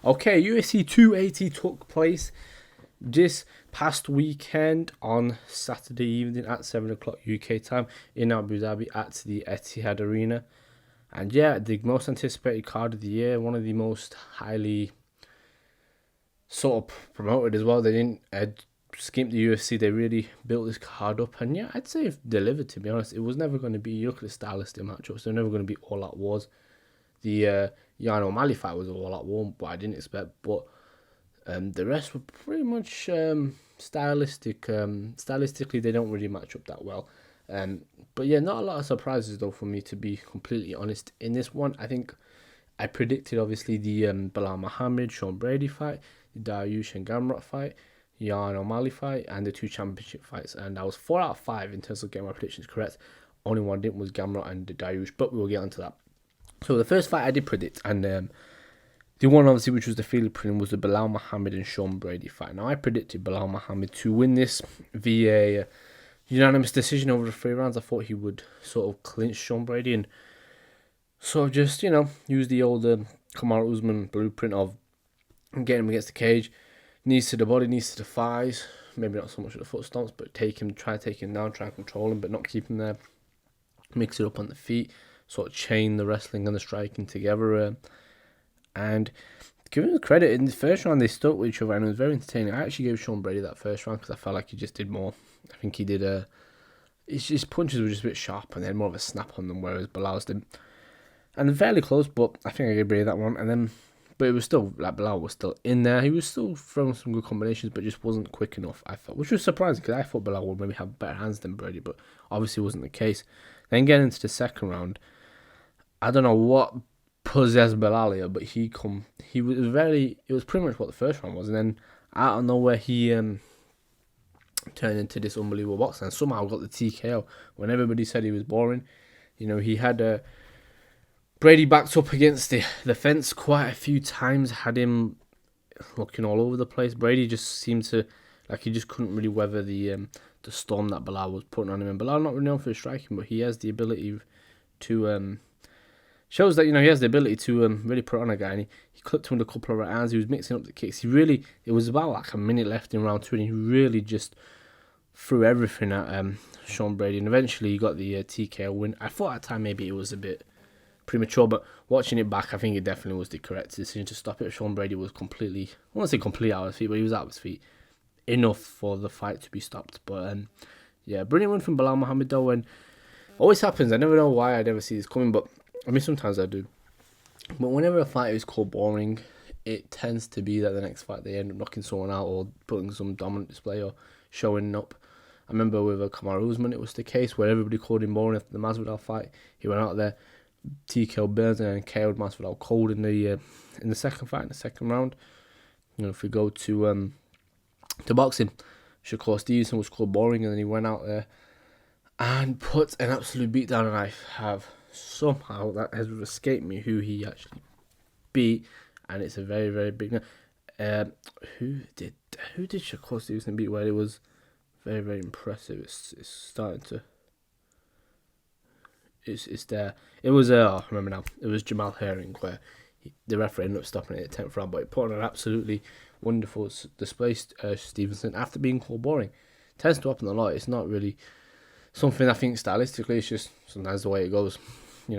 Okay, UFC 280 took place this past weekend on Saturday evening at 7 o'clock UK time in Abu Dhabi at the Etihad Arena. And yeah, the most anticipated card of the year, one of the most highly sort of promoted as well. They didn't skimp the UFC, they really built this card up. And yeah, I'd say if delivered, to be honest. It was never going to be, you look at the stylistic matchups, they're never going to be all out wars. The Yan O'Malley fight was all out war, but I didn't expect. But the rest were pretty much stylistic. Stylistically, they don't really match up that well. But yeah, not a lot of surprises though for me, to be completely honest. In this one, I think I predicted obviously the Bilal Muhammad, Sean Brady fight, the Dariush and Gamrot fight, Yan O'Malley fight, and the two championship fights. And I was 4 out of 5 in terms of getting my predictions correct. Only one didn't was Gamrot and the Dariush, but we will get onto that. So the first fight I did predict, and the one obviously which was the field prelim, was the Bilal Muhammad and Sean Brady fight. Now I predicted Bilal Muhammad to win this via unanimous decision over the 3 rounds. I thought he would sort of clinch Sean Brady and sort of just, use the old Kamaru Usman blueprint of getting him against the cage, knees to the body, knees to the thighs, maybe not so much at the foot stomps, but try to take him down, try and control him, but not keep him there, mix it up on the feet, sort of chain the wrestling and the striking together. And give him the credit, in the first round they stuck with each other and it was very entertaining. I actually gave Sean Brady that first round because I felt like he just did more. I think he did his punches were just a bit sharp and they had more of a snap on them, whereas Bilal's didn't. And fairly close, but I think I gave Brady that one. And then, but it was still, like, Bilal was still in there. He was still throwing some good combinations, but just wasn't quick enough, I thought, which was surprising because I thought Bilal would maybe have better hands than Brady, but obviously wasn't the case. Then getting into the second round, I don't know what possessed Bilal here, but it was pretty much what the first round was, and then out of nowhere he turned into this unbelievable boxer and somehow got the TKO when everybody said he was boring. He had Brady backed up against the fence quite a few times, had him looking all over the place. Brady just seemed to, like, he just couldn't really weather the storm that Bilal was putting on him, and Bilal not really known for his striking, but he has the ability to shows that, he has the ability to really put on a guy, and he clipped him with a couple of right hands. He was mixing up the kicks. It was about like a minute left in round 2, and he really just threw everything at Sean Brady, and eventually he got the TKO win. I thought at the time maybe it was a bit premature, but watching it back, I think it definitely was the correct decision to stop it. Sean Brady was completely, I won't say completely out of his feet, but he was out of his feet enough for the fight to be stopped. But yeah, brilliant win from Bilal Muhammad though, and always happens. I never know why I never see this coming, but I mean, sometimes I do. But whenever a fight is called boring, it tends to be that the next fight they end up knocking someone out or putting some dominant display or showing up. I remember with Kamaru Usman, it was the case where everybody called him boring after the Masvidal fight. He went out there, TKO Burns, and then KO'd Masvidal cold in the second fight, in the second round. If we go to boxing, Shakur Stevenson was called boring, and then he went out there and put an absolute beatdown, and I have somehow that has escaped me who he actually beat, and it's a very, very big who did Shakur Stevenson beat? Where it was very, very impressive. It's starting to it's there. It was I remember now. It was Jamal Herring, where the referee ended up stopping it at the 10th round, but he put on an absolutely wonderful display. Stevenson, after being called boring, tends to happen a lot. It's not really something I think stylistically. It's just sometimes the way it goes.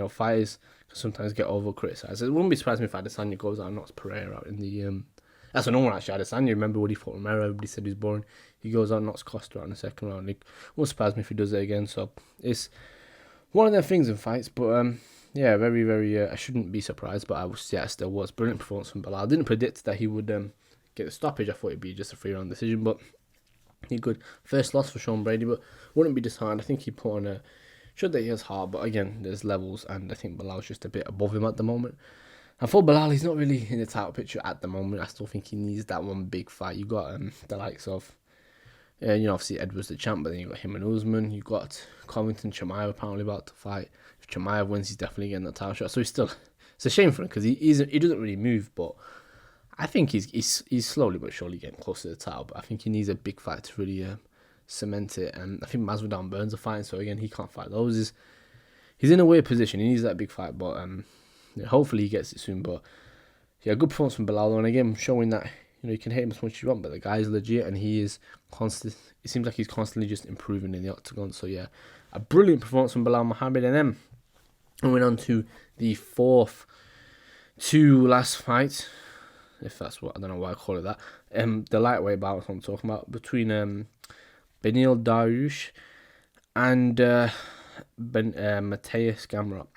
Fighters can sometimes get over criticised. It wouldn't be surprised me if Adesanya goes out and knocks Pereira out in the that's another one actually. Adesanya, remember when he fought Romero, everybody said he's boring. He goes out and knocks Costa out in the second round. It won't surprise me if he does it again. So it's one of them things in fights. But yeah, very, very. I shouldn't be surprised, but I still was. Brilliant performance from Bilal. I didn't predict that he would get the stoppage. I thought it'd be just a 3-round decision, but he could. First loss for Sean Brady, but wouldn't be disheartened. I think he put on a. Should that he has hard, but again, there's levels, and I think Bilal's just a bit above him at the moment. And for Bilal, he's not really in the title picture at the moment. I still think he needs that one big fight. You got the likes of, obviously Edwards the champ, but then you got him and Usman. You got Covington, Chimaev apparently about to fight. If Chimaev wins, he's definitely getting that title shot. So it's a shame for him because he doesn't really move, but I think he's slowly but surely getting close to the title. But I think he needs a big fight to really cement it, and I think Masvidal and Burns are fighting, so again he can't fight those. He's in a weird position. He needs that big fight, but hopefully he gets it soon. But yeah, good performance from Bilal, and again showing that you can hate him as much as you want, but the guy's legit and he is constant. It seems like he's constantly just improving in the octagon. So yeah, a brilliant performance from Bilal Muhammad, and then we went on to the fourth to last fight, if that's what I don't know why I call it that. The lightweight bout I'm talking about between Benil Dariush and Mateus Gamrot.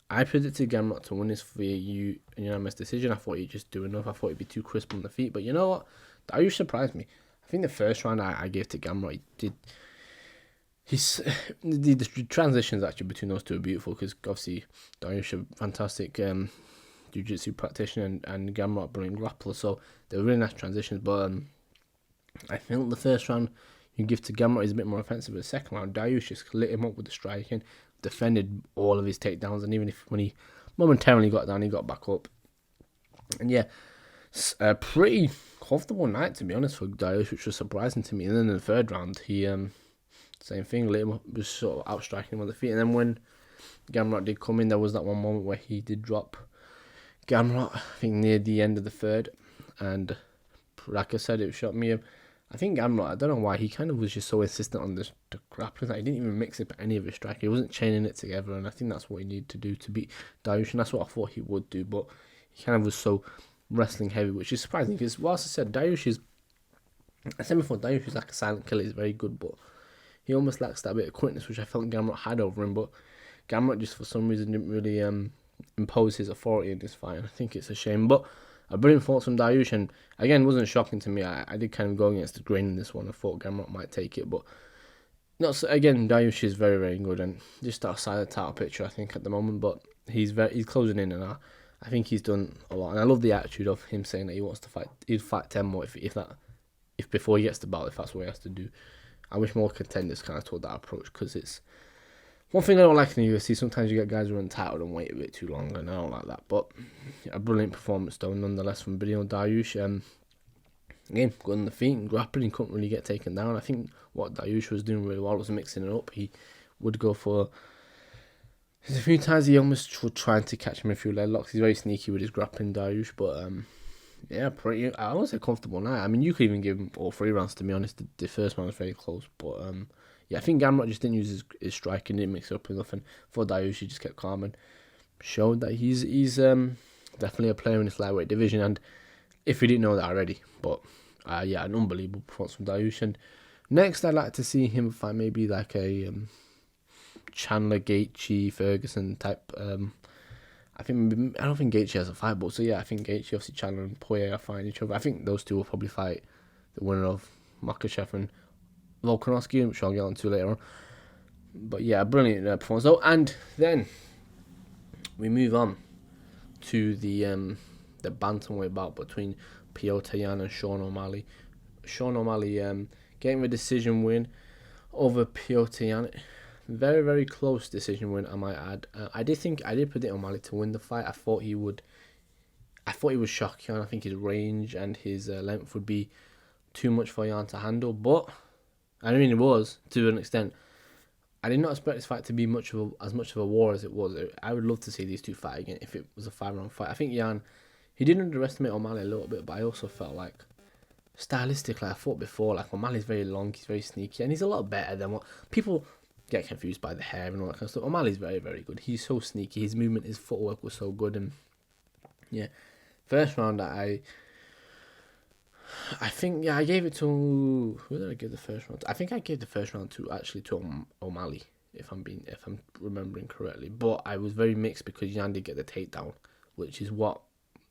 I predicted Gamrot to win this for unanimous decision. I thought he'd just do enough. I thought he'd be too crisp on the feet. But you know what? Dariush surprised me. I think the first round I gave to Gamrot, the transitions actually between those two are beautiful, because obviously Dariush a fantastic jiu-jitsu practitioner and Gamrot a brilliant grappler. So they were really nice transitions. But I think the first round you give to Gamrot is a bit more offensive. But the second round, Dariush just lit him up with the striking, defended all of his takedowns, and even when he momentarily got down, he got back up. And yeah, a pretty comfortable night, to be honest, for Dariush, which was surprising to me. And then in the third round, he same thing, lit him up, was sort of outstriking him on the feet. And then when Gamrot did come in, there was that one moment where he did drop Gamrot, I think near the end of the third, and like I said, it shocked me. I think Gamrot, I don't know why, he kind of was just so insistent on the grappling that he didn't even mix up any of his striking. He wasn't chaining it together, and I think that's what he needed to do to beat Dariush, and that's what I thought he would do, but he kind of was so wrestling heavy, which is surprising, because whilst I said I said before, Dariush is like a silent killer, he's very good, but he almost lacks that bit of quickness, which I felt Gamrot had over him, but Gamrot just for some reason didn't really impose his authority in this fight, and I think it's a shame. But a brilliant performance from Dariush, and again, it wasn't shocking to me. I did kind of go against the grain in this one. I thought Gamrot might take it, but not so, again, Dariush is very, very good, and just outside the title picture, I think, at the moment, but he's closing in, and I think he's done a lot, and I love the attitude of him saying that he wants to fight. He'd fight 10 more if before he gets the belt, if that's what he has to do. I wish more contenders kind of took that approach, because it's one thing I don't like in the UFC. Sometimes you get guys who are entitled and wait a bit too long, and I don't like that. But yeah, a brilliant performance though, nonetheless, from Benil Dariush. Again, good on the feet and grappling, couldn't really get taken down. I think what Dariush was doing really well was mixing it up. He would go for... There's a few times he almost was trying to catch him in a few leg locks. He's very sneaky with his grappling, Dariush, but yeah, I won't say comfortable night. I mean, you could even give him all 3 rounds, to be honest. The first round was very close, but yeah, I think Gamrot just didn't use his striking, didn't mix it up enough, and for Dariush, he just kept calm and showed that he's definitely a player in this lightweight division, and if we didn't know that already. But yeah, an unbelievable performance from Dariush. And next, I'd like to see him fight maybe like a Chandler, Gaethje, Ferguson type. I don't think Gaethje has a fight, but so yeah, I think Gaethje, obviously Chandler and Poirier are fighting each other. I think those two will probably fight the winner of Makhachev and Volkanovski, which I'll get on to later on. But yeah, brilliant performance though. And then we move on to the bantamweight bout between Piotr Yan and Sean O'Malley. Sean O'Malley getting a decision win over Piotr Yan. Very, very close decision win, I might add. I did predict O'Malley to win the fight. I thought he would shock Yan. I think his range and his length would be too much for Yan to handle, but I mean, it was to an extent. I did not expect this fight to be as much of a war as it was. I would love to see these two fight again if it was a 5-round fight. I think Yan, he did underestimate O'Malley a little bit, but I also felt like stylistically, I thought before, like O'Malley's very long, he's very sneaky, and he's a lot better than what people get confused by the hair and all that kind of stuff. O'Malley's very, very good. He's so sneaky. His movement, his footwork was so good, and yeah, first round I think I gave it to... Who did I give the first round to? I think I gave the first round to O'Malley, if I'm remembering correctly. But I was very mixed because Yan did get the takedown, which is what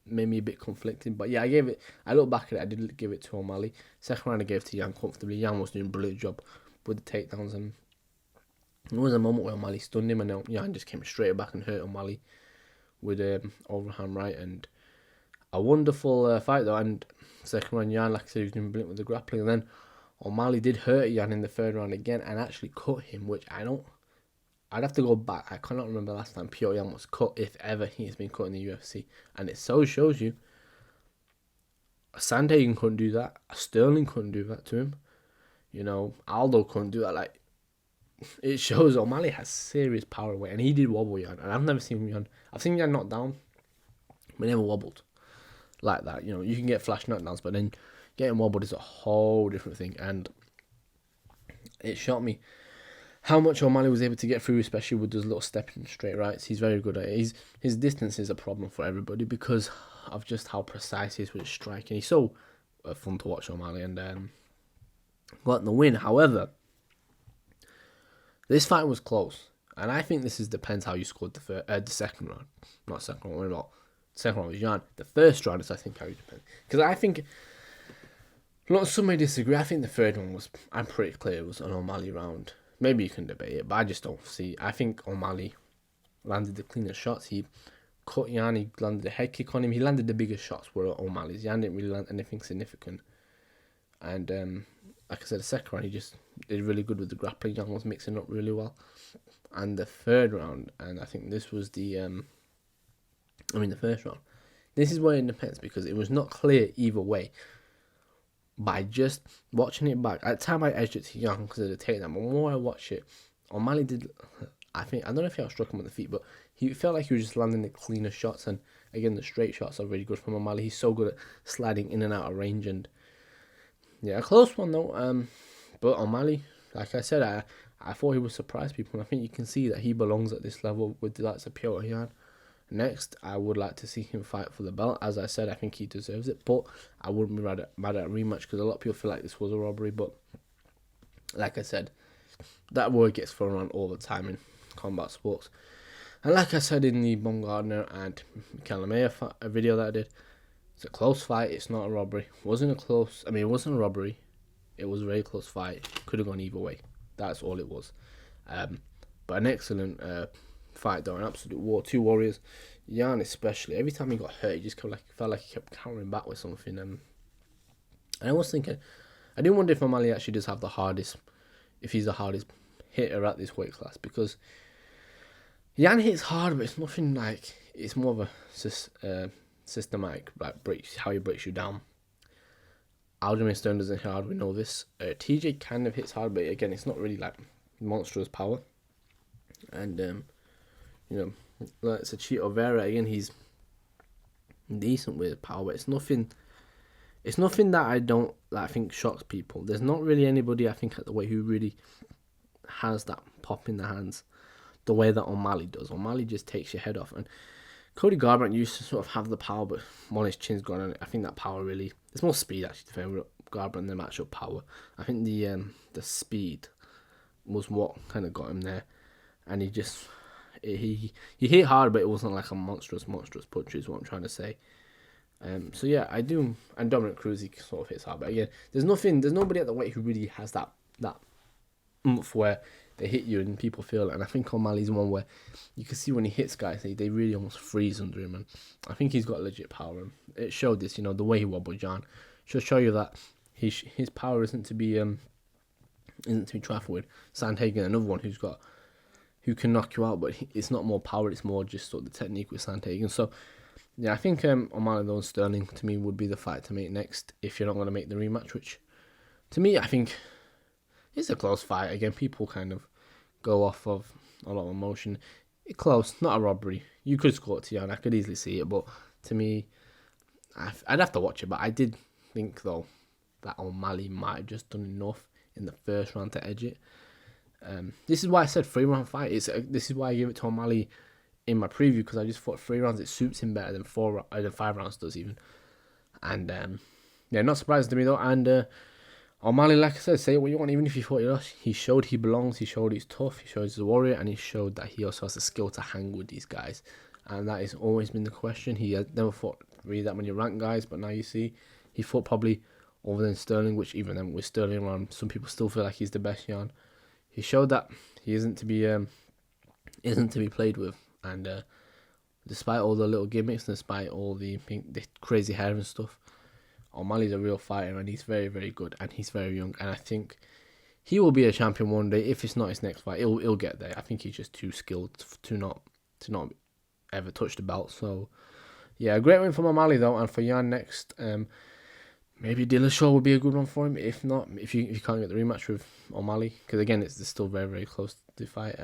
made me a bit conflicted. But yeah, I look back at it, I did give it to O'Malley. Second round I gave it to Yan comfortably. Yan was doing a brilliant job with the takedowns, and there was a moment where O'Malley stunned him, and Yan just came straight back and hurt O'Malley with overhand right, and a wonderful fight though. And second round, Yan, like I said, he was doing brilliant with the grappling, and then O'Malley did hurt Yan in the third round again and actually cut him, which I'd have to go back. I cannot remember the last time Piotr Yan was cut, if ever he has been cut in the UFC, and it so shows you. Sandhagen couldn't do that. Sterling couldn't do that to him. Aldo couldn't do that. Like, it shows O'Malley has serious power away, and he did wobble Yan, and I've never seen Yan. I've seen Yan knocked down, but never wobbled. like that. You know, you can get flash knockdowns, but then getting wobbled is a whole different thing. And it shocked me how much O'Malley was able to get through, especially with those little stepping straight rights. He's very good at it. His distance is a problem for everybody because of just how precise he is with his striking. He's so fun to watch, O'Malley, and got the win. However, this fight was close, and I think this depends how you scored the second round. Not second round, what about second round was Jan. The first round is, I think, how you depend. Because I think, look, some may disagree. I think the third one was, I'm pretty clear, it was an O'Malley round. Maybe you can debate it, but I just don't see. I think O'Malley landed the cleanest shots. He cut Jan, he landed a head kick on him. He landed the biggest shots were O'Malley's. Jan didn't really land anything significant. And like I said, the second round, he just did really good with the grappling. Jan was mixing up really well. And the third round, and I think this was the first round. This is where it depends because it was not clear either way. By just watching it back, at the time I edged it to Young because of the takedown, but the more I watch it, O'Malley did, I don't know if he outstruck him on the feet, but he felt like he was just landing the cleaner shots, and again, the straight shots are really good from O'Malley. He's so good at sliding in and out of range, and yeah, a close one though, but O'Malley, like I said, I thought he would surprise people, and I think you can see that he belongs at this level with the likes of Piotr Jan. Next, I would like to see him fight for the belt. As I said, I think he deserves it, but I wouldn't be mad at a rematch because a lot of people feel like this was a robbery. But like I said, that word gets thrown around all the time in combat sports. And like I said in the Baumgardner and Calamea video that I did, it's a close fight. It's not a robbery. It wasn't a robbery. It was a very close fight. Could have gone either way. That's all it was. But an excellent fight though, an absolute war. Two warriors. Jan especially, every time he got hurt, he just felt like he kept countering back with something. And I was thinking, I do wonder if O'Malley actually does have the hardest, if he's the hardest hitter at this weight class, because Jan hits hard, but it's nothing like, it's more of a systematic, like how he breaks you down. Aljamain Sterling doesn't hit hard, we know this. TJ kind of hits hard, but again, it's not really like monstrous power. And like it's a Chito Vera again. He's decent with power, but it's nothing that I think shocks people. There's not really anybody I think at the weight who really has that pop in the hands the way that O'Malley does. O'Malley just takes your head off, and Cody Garbrandt used to sort of have the power, but when his chin's gone on it, I think that power really, it's more speed actually to favor Garbrandt than actual power. I think the speed was what kind of got him there, and he just he hit hard, but it wasn't like a monstrous punch is what I'm trying to say. So yeah, I do, and Dominic Cruz, he sort of hits hard, but again, there's nobody at the weight who really has that oomph where they hit you and people feel it. And I think O'Malley's one where you can see when he hits guys, they really almost freeze under him, and I think he's got legit power. And it showed this, the way he wobbled Jan should show you that his power isn't to be trifled with. Sandhagen, another one who can knock you out, but it's not more power, it's more just sort of the technique with Sandhagen. So yeah, I think O'Malley and Sterling to me would be the fight to make next if you're not going to make the rematch, which to me I think it's a close fight. Again, people kind of go off of a lot of emotion. It's close, not a robbery. You could score it to Jan, I could easily see it, but to me, I'd have to watch it. But I did think though that O'Malley might have just done enough in the first round to edge it. This is why I said 3-round fight. This is why I gave it to O'Malley in my preview, because I just thought 3 rounds it suits him better than 5 rounds does even. And yeah, not surprising to me though. And O'Malley, like I said, say what you want, even if you thought you lost, he showed he belongs, he showed he's tough, he showed he's a warrior, and he showed that he also has the skill to hang with these guys. And that has always been the question. He has never fought really that many ranked guys, but now you see he fought probably over than Sterling, which even then with Sterling around, some people still feel like he's the best Jan. He showed that he isn't to be played with, and despite all the little gimmicks, despite all the crazy hair and stuff, O'Malley's a real fighter, and he's very, very good, and he's very young, and I think he will be a champion one day. If it's not his next fight, he'll get there. I think he's just too skilled to not ever touch the belt. So yeah, a great win for O'Malley though, and for Jan next. Maybe Dillashaw would be a good one for him. If not, if you can't get the rematch with O'Malley, because again, it's still very, very close to the fight.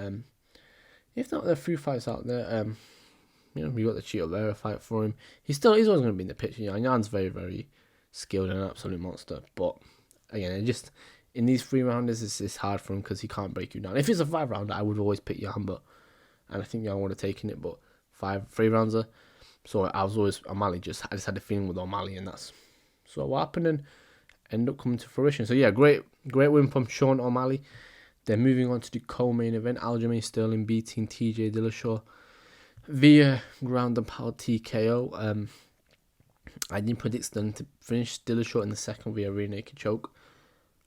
If not, there are a few fights out there. we got the Cheetah Vera fight for him. He's always going to be in the picture. Yan's very, very skilled and an absolute monster. But again, in these 3-rounders, it's hard for him because he can't break you down. If it's a 5-rounder, I would always pick Yan, and I think Yan would have taken it. But 3-rounder, so I just had a feeling with O'Malley, and that's so what happened and ended up coming to fruition. So yeah, great win from Sean O'Malley. Then moving on to the co-main event, Aljamain Sterling beating TJ Dillashaw via ground and pound TKO. I didn't predict Sterling to finish Dillashaw in the second via rear naked choke.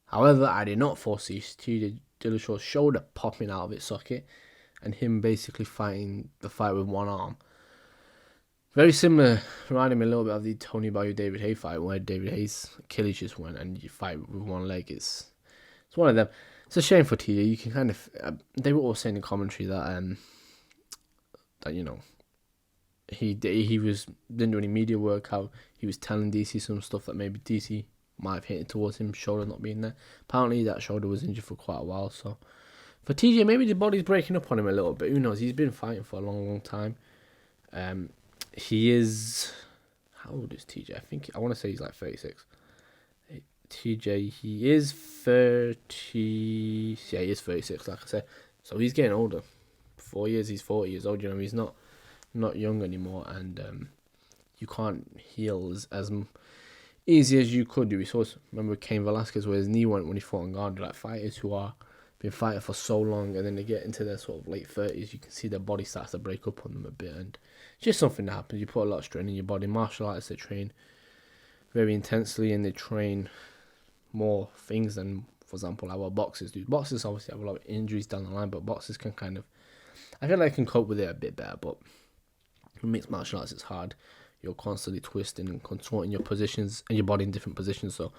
However, I did not foresee TJ Dillashaw's shoulder popping out of its socket and him basically fighting the fight with one arm. Very similar, reminding me a little bit of the Tony Bellew David Haye fight, where David Haye's Achilles just went and you fight with one leg. It's one of them. It's a shame for TJ. You can kind of they were all saying in commentary that he didn't do any media work. How he was telling DC some stuff that maybe DC might have hit it towards him, shoulder not being there. Apparently that shoulder was injured for quite a while. So for TJ, maybe the body's breaking up on him a little bit. Who knows? He's been fighting for a long, long time. He is... How old is TJ? I want to say he's like 36. TJ, he is 30... Yeah, he is 36, like I said. So he's getting older. 4 years, he's 40 years old. He's not young anymore. And you can't heal as easy as you could do. We saw, remember Cain Velasquez, where his knee went when he fought on guard. Like fighters who are been fighting for so long and then they get into their sort of late 30s, you can see their body starts to break up on them a bit, and it's just something that happens. You put a lot of strain in your body. Martial artists, they train very intensely and they train more things than, for example, our boxers do. Boxers obviously have a lot of injuries down the line, but boxers can kind of, I feel like they can cope with it a bit better. But with mixed martial arts, it's hard. You're constantly twisting and contorting your positions and your body in different positions, so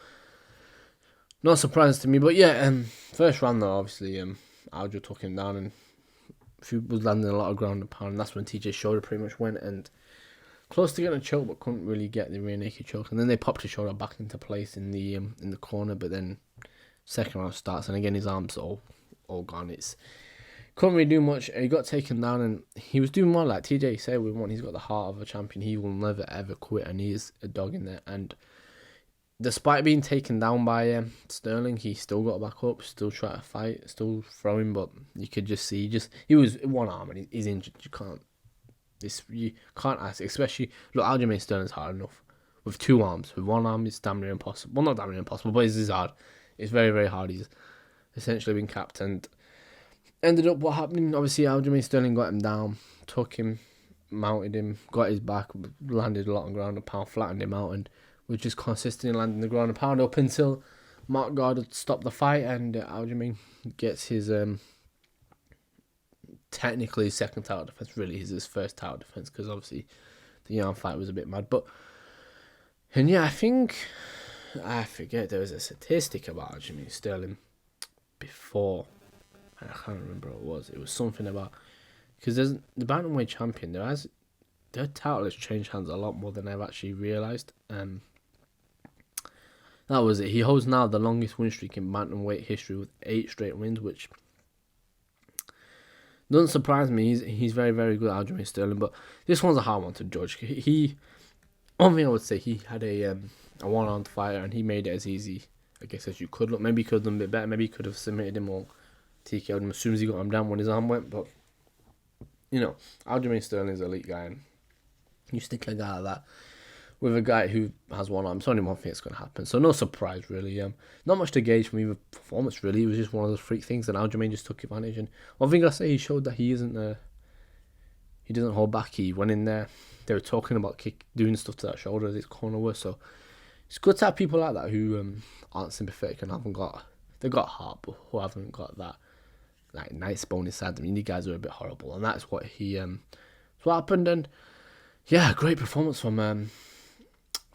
not a surprise to me. But yeah, first round though, obviously, Aljo took him down and he was landing a lot of ground and pound, and that's when TJ's shoulder pretty much went and close to getting a choke, but couldn't really get the rear naked choke. And then they popped his shoulder back into place in the corner. But then second round starts, and again his arms all gone. Couldn't really do much. He got taken down, and he was doing well. Like TJ said, he's got the heart of a champion. He will never ever quit, and he is a dog in there. And despite being taken down by Sterling, he still got back up, still tried to fight, still throwing. But you could just see, he was one arm and he's injured. You can't ask, especially look. Aljamain Sterling's hard enough with two arms. With one arm, it's damn near impossible. Well, not damn near impossible, but it's hard. It's very, very hard. He's essentially been capped, and ended up what happening. Obviously, Aljamain Sterling got him down, took him, mounted him, got his back, landed a lot on ground and pound, flattened him out, and was just consistently landing the ground and pound up until Mark Goddard stopped the fight, and Aljamain gets his technically second title defense. Really, his first title defense, because obviously the Yan fight was a bit mad. And yeah, I forget, there was a statistic about Aljamain Sterling before, and I can't remember what it was. It was something about, because there's the bantamweight champion. Their title has changed hands a lot more than I've actually realised. That was it. He holds now the longest win streak in bantamweight history with 8 straight wins, which doesn't surprise me. He's very, very good, Aljamain Sterling. But this one's a hard one to judge. One thing I would say, he had a one-armed fighter, and he made it as easy, I guess, as you could. Look, maybe he could have done a bit better. Maybe he could have submitted him or TKO'd him as soon as he got him down when his arm went. But Aljamain Sterling is an elite guy, and you stick a guy like that with a guy who has one arm, it's only one thing that's going to happen. So no surprise, really. Not much to gauge from either performance, really. It was just one of those freak things, and Aljamain just took advantage. And one thing I say, he showed that he doesn't hold back. He went in there. They were talking about doing stuff to that shoulder as his corner was. So it's good to have people like that who aren't sympathetic and they've got heart, but who haven't got that like nice bone inside them. You need guys who are a bit horrible, and that's what that's what happened. And yeah, great performance from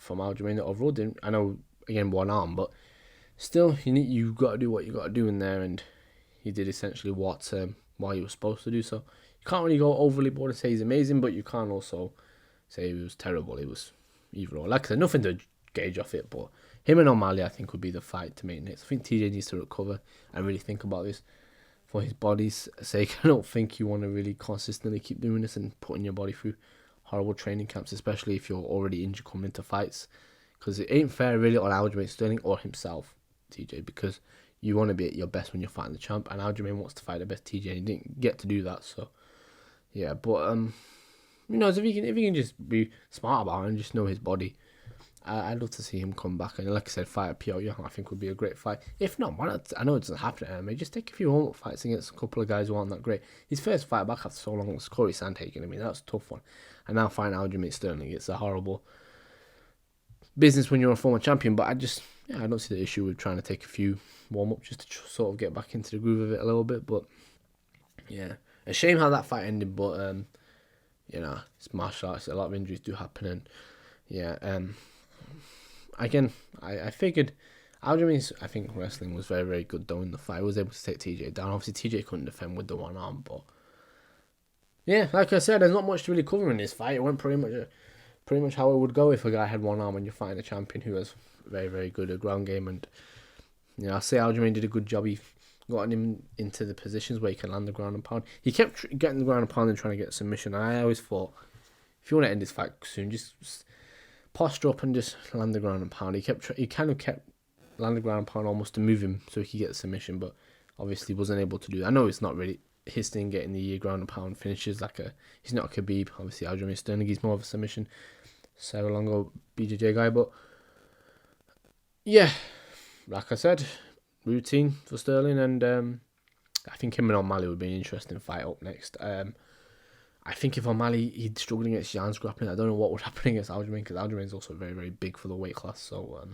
Aljamain overall. I know, again, one arm, but still, you got to do what you got to do in there, and he did essentially what he was supposed to do. So you can't really go overly bold and say he's amazing, but you can't also say he was terrible. It was either or. Like I said, nothing to gauge off it, but him and O'Malley, I think, would be the fight to make next. I think TJ needs to recover and really think about this for his body's sake. I don't think you want to really consistently keep doing this and putting your body through horrible training camps, especially if you're already injured coming into fights. Because it ain't fair really on Aljamain Sterling or himself, TJ, because you want to be at your best when you're fighting the champ, and Aljamain wants to fight the best TJ, and he didn't get to do that, so yeah. But who knows, if he can just be smart about it and just know his body, I'd love to see him come back, and like I said, fight at PLU, I think would be a great fight. If not, why not? I know it doesn't happen at MMA, just take a few warm-up fights against a couple of guys who aren't that great. His first fight back after so long was Corey Sandhagen. I mean, that was a tough one, and now fighting Aljamain Sterling, it's a horrible business when you're a former champion. But I don't see the issue with trying to take a few warm-up just to sort of get back into the groove of it a little bit. But yeah, a shame how that fight ended, but it's martial arts, a lot of injuries do happen, and yeah, again, I figured Aljamain's, I think, wrestling was very, very good though in the fight. I was able to take TJ down. Obviously TJ couldn't defend with the one arm, but yeah, like I said, there's not much to really cover in this fight. It went pretty much how it would go if a guy had one arm and you're fighting a champion who has very, very good at ground game. And I say Aljamain did a good job. He got him into the positions where he can land the ground and pound. He kept getting the ground and pound and trying to get a submission. And I always thought, if you want to end this fight soon, just posture up and just land the ground and pound. He kind of kept land the ground and pound almost to move him so he could get the submission, but obviously wasn't able to do that. I know it's not really his thing getting the ground and pound finishes. He's not a Khabib. Obviously Aljamain Sterling, he's more of a submission Serra-Longo BJJ guy, but yeah, like I said, routine for Sterling, and I think him and O'Malley would be an interesting fight up next. I think if O'Malley, he'd struggle against Jan's grappling, I don't know what would happen against Aljamain, because Aljamain's also very, very big for the weight class, so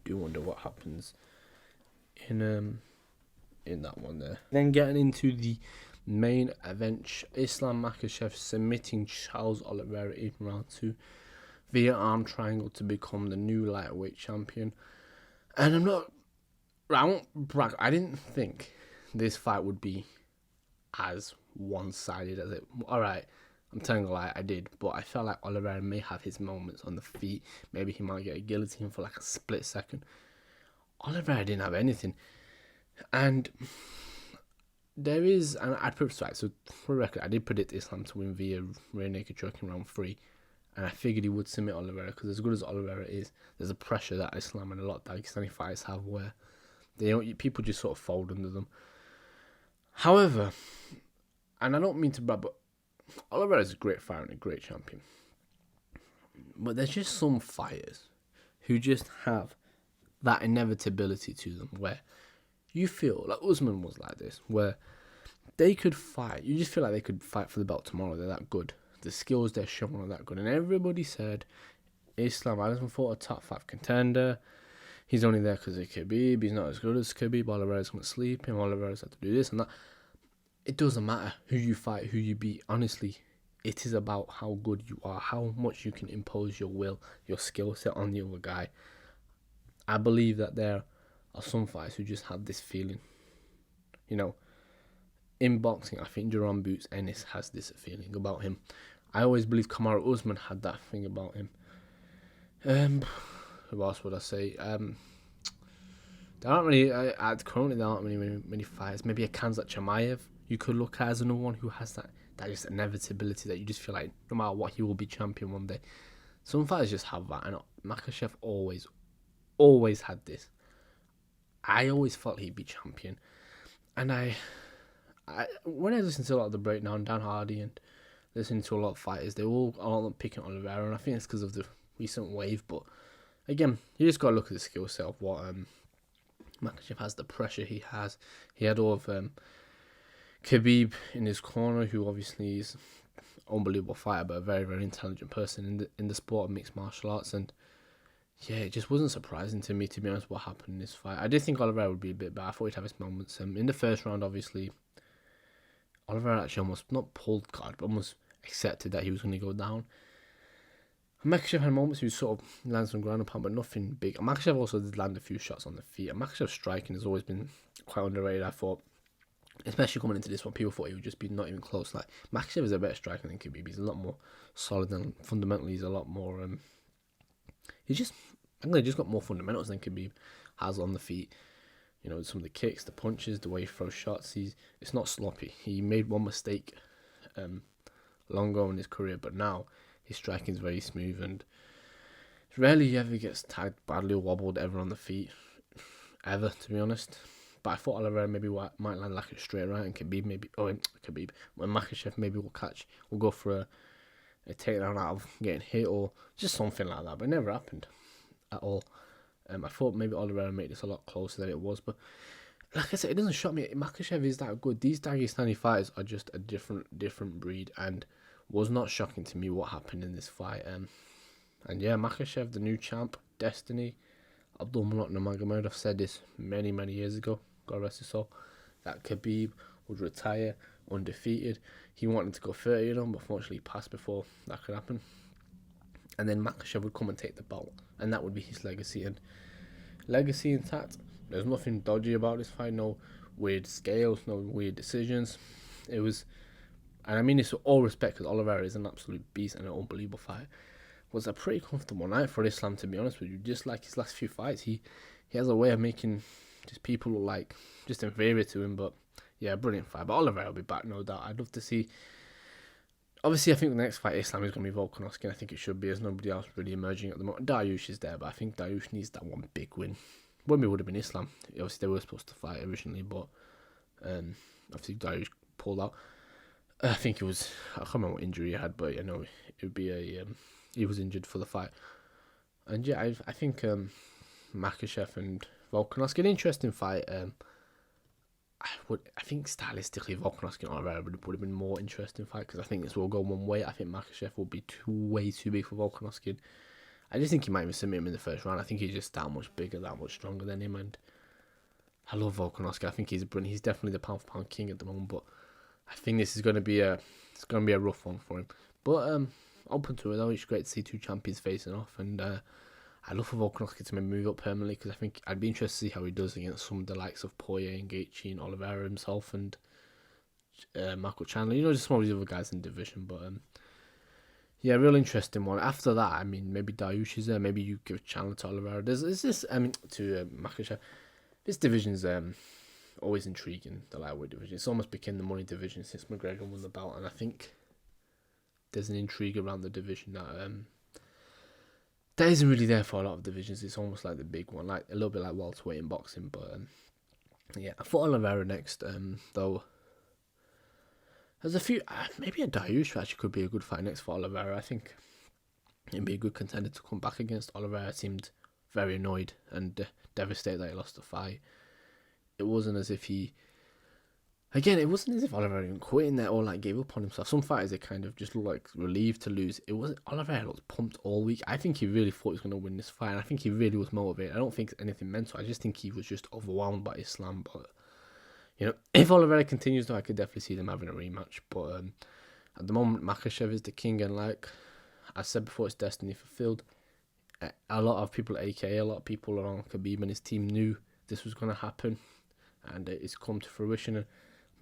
do wonder what happens in that one there. Then getting into the main event, Islam Makhachev submitting Charles Oliveira in round 2 via arm triangle to become the new lightweight champion. And I won't brag, I didn't think this fight would be as one-sided as it. Alright, I'm telling a lie, I did, but I felt like Oliveira may have his moments on the feet. Maybe he might get a guillotine for like a split second. Oliveira didn't have anything, and there is, and I predict, right, so for the record, I did predict Islam to win via rear naked choke in round 3, and I figured he would submit Oliveira, because as good as Oliveira is, there's a pressure that Islam and a lot of Dagestani fighters have where people just sort of fold under them. However, and I don't mean to brag, but Oliveira is a great fighter and a great champion, but there's just some fighters who just have that inevitability to them where you feel like Usman was like this, where they could fight. You just feel like they could fight for the belt tomorrow. They're that good. The skills they're showing are that good. And everybody said Islam Adesanya fought a top 5 contender. He's only there because of Khabib. He's not as good as Khabib. Oliveira's going to sleep him. Oliveira's had to do this and that. It doesn't matter who you fight, who you beat. Honestly, it is about how good you are, how much you can impose your will, your skill set on the other guy. I believe that there are some fighters who just have this feeling. In boxing, I think Jerome Boots Ennis has this feeling about him. I always believe Kamaru Usman had that thing about him. Who else would I say? There aren't really, currently there aren't many fighters. Maybe a Khamzat Chimaev you could look at as another one who has that just inevitability that you just feel like no matter what, he will be champion one day. Some fighters just have that, and Makhachev always had this. I always thought he'd be champion, and when I listen to a lot of the breakdown, Dan Hardy, and listening to a lot of fighters, they all picking Oliveira, and I think it's because of the recent wave. But again, you just got to look at the skill set of what Makhachev has, the pressure he has. He had all of Khabib in his corner, who obviously is an unbelievable fighter, but a very, very intelligent person in the sport of mixed martial arts. And yeah, it just wasn't surprising to me, to be honest, what happened in this fight. I did think Oliveira would be a bit better. I thought he'd have his moments. In the first round, obviously, Oliveira actually almost, not pulled card, but almost accepted that he was going to go down. Makhachev had moments he sort of lands some ground and pound, but nothing big. And Makhachev also did land a few shots on the feet. And Makhachev's striking has always been quite underrated, I thought. Especially coming into this one, people thought he would just be not even close. Like, Makhachev is a better striker than Khabib. He's a lot more solid, and fundamentally he's a lot more... he's just got more fundamentals than Khabib has on the feet. Some of the kicks, the punches, the way he throws shots. It's not sloppy. He made one mistake longer in his career, but now his striking is very smooth and rarely he ever gets tagged badly or wobbled ever on the feet, ever, to be honest. But I thought Oliveira maybe might land like a straight right, and when Makhachev maybe will go for a takedown out of getting hit or just something like that, but it never happened at all. I thought maybe Oliveira made this a lot closer than it was, but like I said, it doesn't shock me. Makhachev is that good. These Dagestani fighters are just a different breed, and was not shocking to me what happened in this fight. And yeah, Makhachev, the new champ, Destiny. Abdulmalak Nurmagomedov said this many years ago, God rest his soul, that Khabib would retire undefeated. He wanted to go 30 but unfortunately he passed before that could happen. And then Makhachev would come and take the belt, and that would be his legacy. And legacy intact. There's nothing dodgy about this fight. No weird scales, no weird decisions. It was, and I mean this with all respect, because Oliveira is an absolute beast and an unbelievable fight. Was a pretty comfortable night for Islam, to be honest with you. Just like his last few fights, he has a way of making just people look like just inferior to him. But yeah, brilliant fight. But Oliveira will be back, no doubt. I'd love to see. Obviously, I think the next fight Islam is going to be Volkanovski. I think it should be. There's nobody else really emerging at the moment. Dariush is there, but I think Dariush needs that one big win. When we would have been Islam. Obviously, they were supposed to fight originally, but obviously Dariush pulled out. I think it was, I can't remember what injury he had, but it would be he was injured for the fight. And yeah, I think Makhachev and Volkanovski, an interesting fight. I think stylistically Volkanovski and Oliveira would have been more interesting fight, because I think this will go one way. I think Makhachev will be way too big for Volkanovski. I just think he might even submit him in the first round. I think he's just that much bigger, that much stronger than him. And I love Volkanovski. I think he's brilliant. He's definitely the pound for pound king at the moment. But I think this is going to be a rough one for him. But open to it though. It's great to see two champions facing off, and I'd love for Volkanovski to maybe move up permanently, because I think I'd be interested to see how he does against some of the likes of Poirier and Gaethje and Oliveira himself and Marco Chandler. Just some of these other guys in the division. But yeah, real interesting one. After that, I mean, maybe Dariush is there. Maybe you give Chandler to Oliveira. To Makhachev. This division's always intriguing, the lightweight division. It's almost become the money division since McGregor won the belt, and I think there's an intrigue around the division that isn't really there for a lot of divisions. It's almost like the big one, like a little bit like welterweight in boxing. But yeah, I thought Oliveira next, though. There's a few, maybe a Dariush actually could be a good fight next for Oliveira. I think it'd be a good contender to come back against. Oliveira seemed very annoyed and devastated that he lost the fight. It wasn't as if Oliveira even quit in there or like gave up on himself. Some fighters, they kind of just look like relieved to lose. Oliveira looked pumped all week. I think he really thought he was going to win this fight, and I think he really was motivated. I don't think it's anything mental. I just think he was just overwhelmed by Islam. But if Oliveira continues, though, I could definitely see them having a rematch. But at the moment, Makhachev is the king, and like I said before, it's destiny fulfilled. A lot of people around Khabib and his team knew this was going to happen, and it's come to fruition. And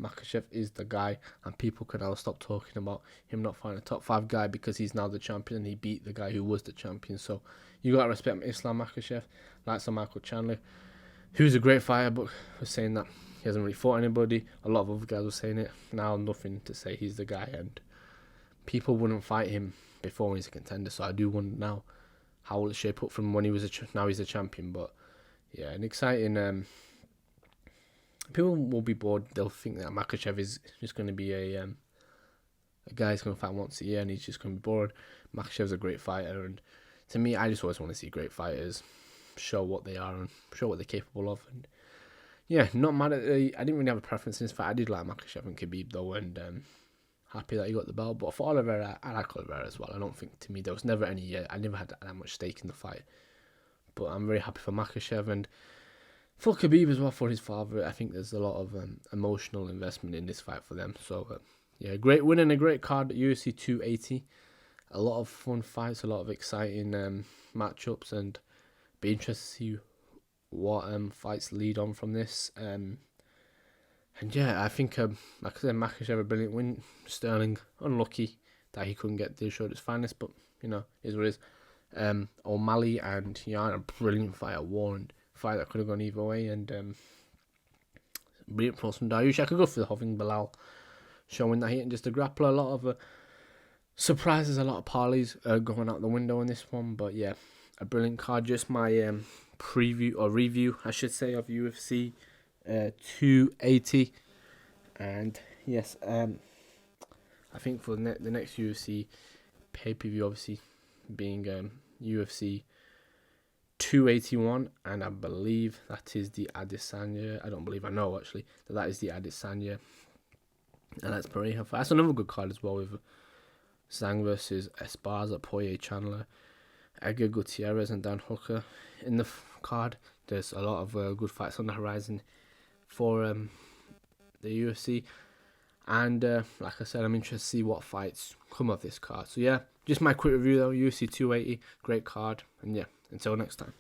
Makhachev is the guy, and people can now stop talking about him not fighting a top 5 guy, because he's now the champion and he beat the guy who was the champion. So you gotta respect Islam Makhachev, like some Michael Chandler, who's a great fighter, but was saying that he hasn't really fought anybody. A lot of other guys were saying it. Now nothing to say he's the guy, and people wouldn't fight him before he's a contender. So I do wonder now how will it shape up from when he was now he's a champion. But yeah, an exciting. People will be bored. They'll think that Makhachev is just going to be a guy who's going to fight once a year and he's just going to be bored. Makhachev's a great fighter, and to me, I just always want to see great fighters show what they are and show what they're capable of. And yeah, not mad at I didn't really have a preference in this fight. I did like Makhachev and Khabib though, and happy that he got the belt. But for Oliveira, I like Oliveira as well. I don't think, to me, there was never any. I never had that much stake in the fight. But I'm very happy for Makhachev, and for Khabib as well, for his father. I think there's a lot of emotional investment in this fight for them. So yeah, great win and a great card at UFC 280. A lot of fun fights, a lot of exciting matchups, and be interested to see what fights lead on from this. And yeah, I think like I said, Makhachev a brilliant win. Sterling unlucky that he couldn't get the show at his finest, but is what it is. O'Malley and Yan, a brilliant fight at war, and fight that could have gone either way. And brilliant from Dariush. I could go for the Hoving Bilal showing that he ain't just a grappler. A lot of Surprises, a lot of parlays going out the window on this one, but yeah, a brilliant card. Just my preview or review, I should say, of UFC 280, and yes, I think for the next UFC pay-per-view, obviously being UFC 281, and I believe that is the Adesanya. I don't believe, I know actually that is the Adesanya, and that's Pereira. That's another good card as well, with Zhang versus Esparza, Poirier, Chandler, Edgar Gutierrez, and Dan Hooker in the card. There's a lot of good fights on the horizon for the UFC, and like I said, I'm interested to see what fights come of this card. So yeah, just my quick review though. UFC 280, great card, and yeah, until next time.